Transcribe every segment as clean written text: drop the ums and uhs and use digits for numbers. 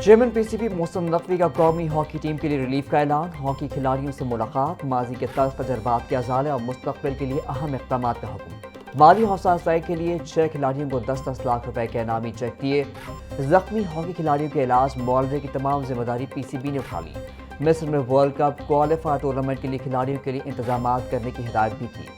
Chairman PCB Mohsin Naqvi का कौमी hockey team के लिए रिलीफ का ऐलान। हॉकी खिलाड़ियों से मुलाकात, माजी के तल्ख तजर्बात के अजाले और मुस्तकबिल के लिए अहम इक़दामात का हुक्म। माली हौसला अफजाई के लिए 6 खिलाड़ियों को 10-10 लाख रुपए के इनामी चेक दिए। जख्मी हॉकी खिलाड़ियों के इलाज मुआवजे की तमाम जिम्मेदारी पीसीबी ने उठा ली। मिस्र में वर्ल्ड कप क्वालिफायर टूर्नामेंट के लिए खिलाड़ियों के लिए इंतजाम करने की हिदायत भी की।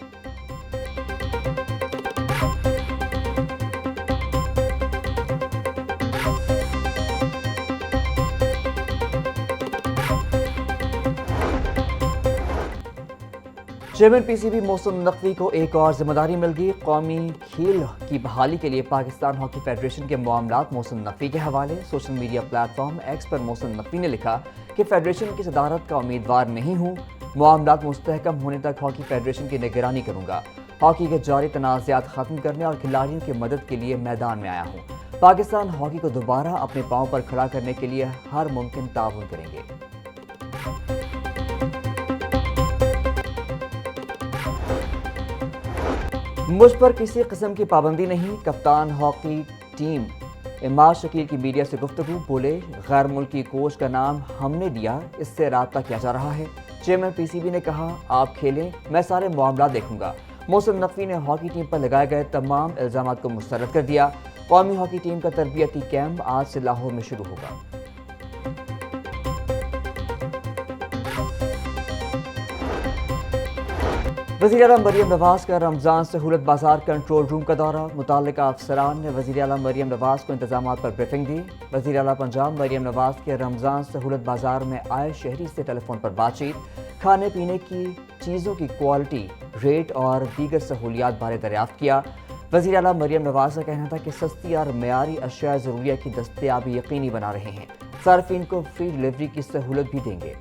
चेयरमैन पीसीबी मोहसिन नकवी को एक और जिम्मेदारी मिल गई। कौमी खेल की बहाली के लिए पाकिस्तान हॉकी फेडरेशन के मामलात मोहसिन नकवी के हवाले। सोशल मीडिया प्लेटफॉर्म एक्स पर मोहसिन नकवी ने लिखा कि फेडरेशन की सदारत का उम्मीदवार नहीं हूँ। मामलात मुस्तहकम होने तक हॉकी फेडरेशन की निगरानी करूँगा। हॉकी के जारी तनाज़ात ख़त्म करने और खिलाड़ियों की मदद के लिए मैदान में आया हूँ। पाकिस्तान हॉकी को दोबारा अपने पाँव पर खड़ा करने के लिए हर मुमकिन ताउन करेंगे। मुझ पर किसी किस्म की पाबंदी नहीं। कप्तान हॉकी टीम इमाद शकील की मीडिया से गुफ्तगू, बोले गैर मुल्की कोच का नाम हमने दिया, इससे राब्ता किया जा रहा है। चेयरमैन पीसीबी ने कहा आप खेलें, मैं सारे मामला देखूंगा। मोहसिन नकवी ने हॉकी टीम पर लगाए गए तमाम इल्जामात को मुस्तरद कर दिया। कौमी हॉकी टीम का तरबियती कैंप आज से लाहौर में शुरू होगा। वज़ीर आला मरियम नवाज का रमज़ान सहूलत बाजार कंट्रोल रूम का दौरा। मुतल्लिका अफसरान ने वज़ीर आला मरियम नवाज को इंतजामात पर ब्रीफिंग दी। वज़ीर आला पंजाब मरियम नवाज के रमज़ान सहूलत बाजार में आए शहरी से टेलीफोन पर बातचीत, खाने पीने की चीज़ों की क्वालिटी, रेट और दीगर सहूलियात बारे दरियाफ्त किया। वज़ीर आला मरियम नवाज का कहना था कि सस्ती और मयारी अशिया ज़रूरिया की दस्तयाबी यकीनी बना रहे हैं। सार्फिन को फ्री डिलीवरी की सहूलत भी देंगे।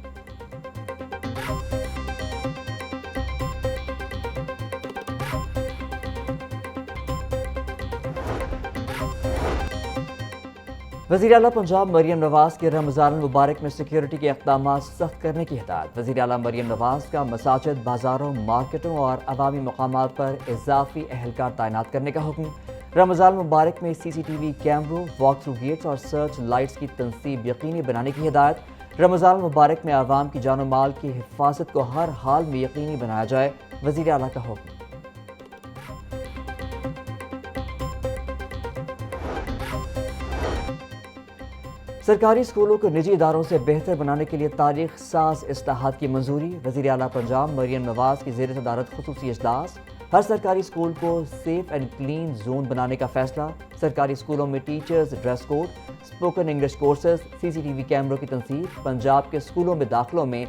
वज़ीर आला पंजाब मरियम नवाज के रमज़ान मुबारक में सिक्योरिटी के इक़दाम सख्त करने की हिदायत। वज़ीर आला मरियम नवाज का मसाजिद, बाजारों, मार्केटों और अवामी मकामात पर इजाफी अहलकार तैनात करने का हुक्म। रमज़ान मुबारक में CCTV कैमरों, वॉक थ्रू गेट्स और सर्च लाइट्स की तनसीब यकीनी बनाने की हिदायत। रमज़ान मुबारक में आवाम की जान और माल की हिफाजत को हर हाल में यकीनी बनाया जाए, वज़ीर आला का हुक्म। सरकारी स्कूलों को निजी इदारों से बेहतर बनाने के लिए तारीख साज इस्लाहात की मंजूरी। वज़ीर आला पंजाब मरियम नवाज की ज़ेर सदारत खुसूसी इजलास। हर सरकारी स्कूल को सेफ एंड क्लीन जोन बनाने का फैसला। सरकारी स्कूलों में teachers dress code, spoken English courses, CCTV कैमरों की तनसीब। पंजाब के स्कूलों में दाखिलों में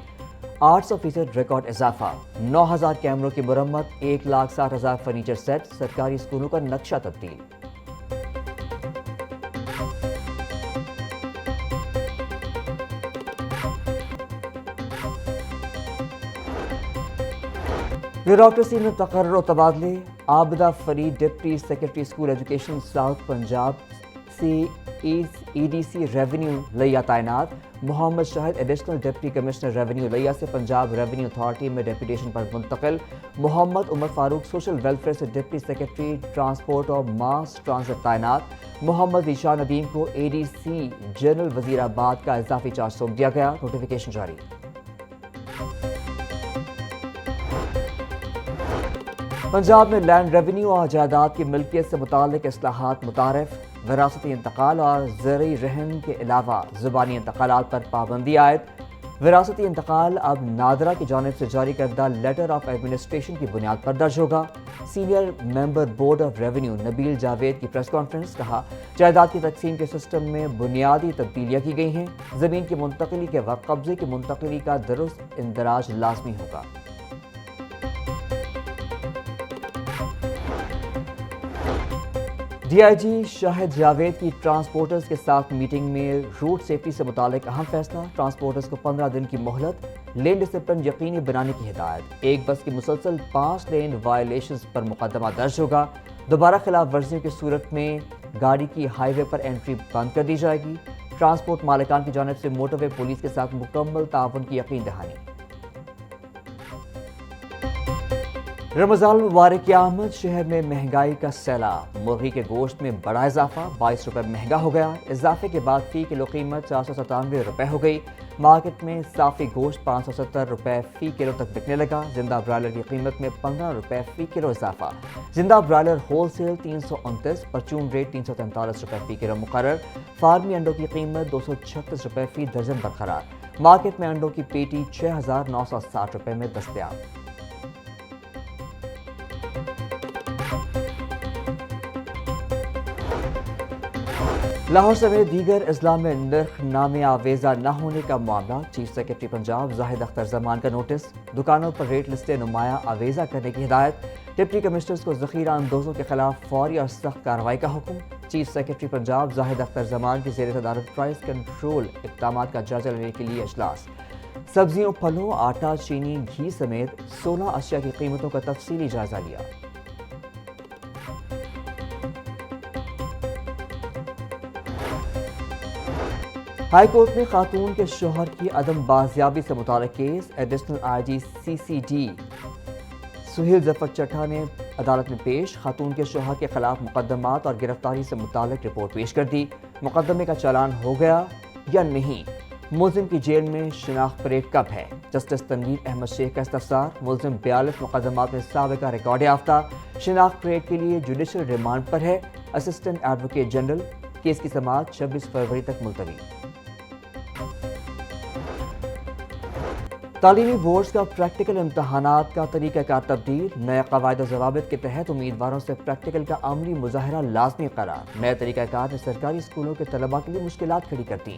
800% रिकॉर्ड इजाफा। 9000 कैमरों की मुरम्मत, 1,60,000 फर्नीचर सेट। सरकारी स्कूलों का नक्शा तब्दील। ब्यूरोक्रेसी में तकर्रुर तबादले। Abida Farid deputy secretary school education south Punjab से EDC रेवेन्यू लिया तैनात। Muhammad Shahid additional deputy commissioner revenue लिया से पंजाब रेवेन्यू अथॉरिटी में डेपुटेशन पर मुंतकिल। मोहम्मद उमर फारूक सोशल वेलफेयर से डिप्टी सेक्रेटरी ट्रांसपोर्ट और मास ट्रांसिट तैनात। मोहम्मद ईशान नदीम को ADC जनरल वजीराबाद का इजाफी चार्ज सौंप दिया गया। नोटिफिकेशन जारी। पंजाब में लैंड रेवेन्यू और जायदाद की मिल्कियत से मुताल्लिक इस्लाहात मुतारिफ। विरासती इंतकाल और ज़रई रहन के अलावा ज़ुबानी इंतकालात पर पाबंदी आयद। विरासती इंतकाल अब नादरा की जानिब से जारी करदा लेटर ऑफ एडमिनिस्ट्रेशन की बुनियाद पर दर्ज होगा। Senior member board of revenue Nabeel Javed की प्रेस कॉन्फ्रेंस, कहा जायदाद की तकसीम के सिस्टम में बुनियादी तब्दीलियाँ की गई हैं। ज़मीन की मुंतकली के वक्त कब्जे की मुंतकली का दुरुस्त इंदराज लाजमी होगा। DIG शाहिद जावेद की ट्रांसपोर्टर्स के साथ मीटिंग में रोड सेफ्टी से मुतालिक अहम फैसला। ट्रांसपोर्टर्स को 15 दिन की मोहलत, लेन डिसिप्लिन यकीनी बनाने की हिदायत। एक बस की मुसलसल 5 लेन वायलेशंस पर मुकदमा दर्ज होगा। दोबारा खिलाफ वर्जियों की सूरत में गाड़ी की हाईवे पर एंट्री बंद कर दी जाएगी। ट्रांसपोर्ट मालिकान की जानिब से मोटरवे पुलिस के साथ मुकम्मल ताउन की यकीन दहानी। رمضان المبارک کی آمد، شہر میں مہنگائی کا سیلاب، مرغی کے گوشت میں بڑا اضافہ، 22 روپے مہنگا ہو گیا۔ اضافے کے بعد فی کلو قیمت 497 روپے ہو گئی۔ مارکیٹ میں صافی گوشت 570 روپے فی کلو تک بکنے لگا۔ زندہ برائلر کی قیمت میں 15 روپے فی کلو اضافہ۔ زندہ برائلر ہول سیل 329، پرچون ریٹ 343 روپے فی کلو مقرر۔ فارمی انڈوں کی قیمت 236 روپے فی درجن برقرار۔ مارکیٹ میں انڈوں کی پیٹی 6960 روپے میں دستیاب۔ لاہور سمیت دیگر اضلاع میں نرخ نامے آویزہ نہ ہونے کا معاملہ، چیف سیکرٹری پنجاب زاہد اختر زمان کا نوٹس، دکانوں پر ریٹ لسٹیں نمایاں آویزہ کرنے کی ہدایت، ڈپٹی کمشنرز کو ذخیرہ اندوزوں کے خلاف فوری اور سخت کارروائی کا حکم۔ چیف سیکرٹری پنجاب زاہد اختر زمان کی زیر صدارت پرائس کنٹرول اقدامات کا جائزہ لینے کے لیے اجلاس۔ سبزیوں، پھلوں، آٹا، چینی، گھی سمیت 16 اشیاء کی قیمتوں کا تفصیلی جائزہ لیا۔ ہائی کورٹ میں خاتون کے شوہر کی عدم بازیابی سے متعلق کیس، additional I G C C D Sohail Zafar Chattha نے عدالت میں پیش، خاتون کے شوہر کے خلاف مقدمات اور گرفتاری سے متعلق رپورٹ پیش کر دی۔ مقدمے کا چالان ہو گیا یا نہیں؟ ملزم کی جیل میں شناخت پریڈ کب ہے؟ جسٹس تنویر احمد شیخ کا استفسار۔ ملزم 42 مقدمات میں سابقہ ریکارڈ یافتہ، شناخت پریڈ کے لیے جوڈیشل ریمانڈ پر ہے۔ اسسٹنٹ ایڈوکیٹ جنرل، کیس کی سماعت 26 فروری تک ملتوی۔ تعلیمی بورڈز کا پریکٹیکل امتحانات کا طریقہ کار تبدیل، نئے قواعد و ضوابط کے تحت امیدواروں سے پریکٹیکل کا عملی مظاہرہ لازمی قرار۔ نئے طریقہ کار نے سرکاری اسکولوں کے طلباء کے لیے مشکلات کھڑی کر دیں۔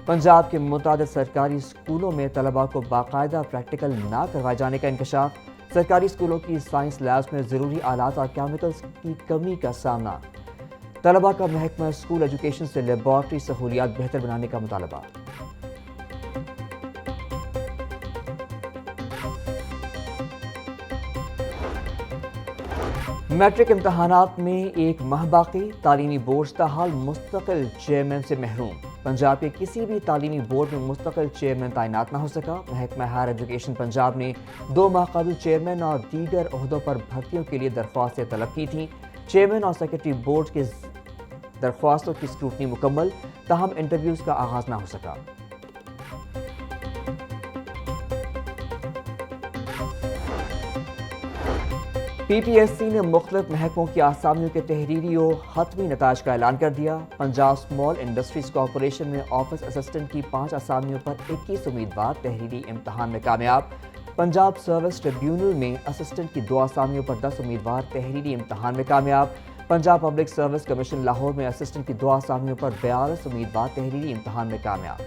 پنجاب کے متعدد سرکاری اسکولوں میں طلباء کو باقاعدہ پریکٹیکل نہ کروائے جانے کا انکشاف۔ سرکاری اسکولوں کی سائنس لیبز میں ضروری آلات اور کیمیکلز کی کمی کا سامنا۔ طلباء کا محکمہ اسکول ایجوکیشن سے لیبارٹری سہولیات بہتر بنانے کا مطالبہ۔ میٹرک امتحانات میں ایک ماہ باقی، تعلیمی بورڈز تاحال مستقل چیئرمین سے محروم۔ پنجاب کے کسی بھی تعلیمی بورڈ میں مستقل چیئرمین تعینات نہ ہو سکا۔ محکمہ ہائر ایجوکیشن پنجاب نے 2 ماہ قبل چیئرمین اور دیگر عہدوں پر بھرتیوں کے لیے درخواستیں طلب کی تھیں۔ چیئرمین اور سیکرٹری بورڈ کی درخواستوں کی اسکروٹنی مکمل، تاہم انٹرویوز کا آغاز نہ ہو سکا۔ پی پی ایس سی نے مختلف محکموں کی آسامیوں کے تحریری و حتمی نتائج کا اعلان کر دیا۔ پنجاب اسمال انڈسٹریز کارپوریشن میں آفس اسسٹنٹ کی 5 آسامیوں پر 21 امیدوار تحریری امتحان میں کامیاب۔ پنجاب سروس ٹریبیونل میں اسسٹنٹ کی 2 آسامیوں پر 10 امیدوار تحریری امتحان میں کامیاب۔ Punjab public service commission Lahore میں اسسٹنٹ کی 2 آسامیوں پر 42 امیدوار تحریری امتحان میں کامیاب۔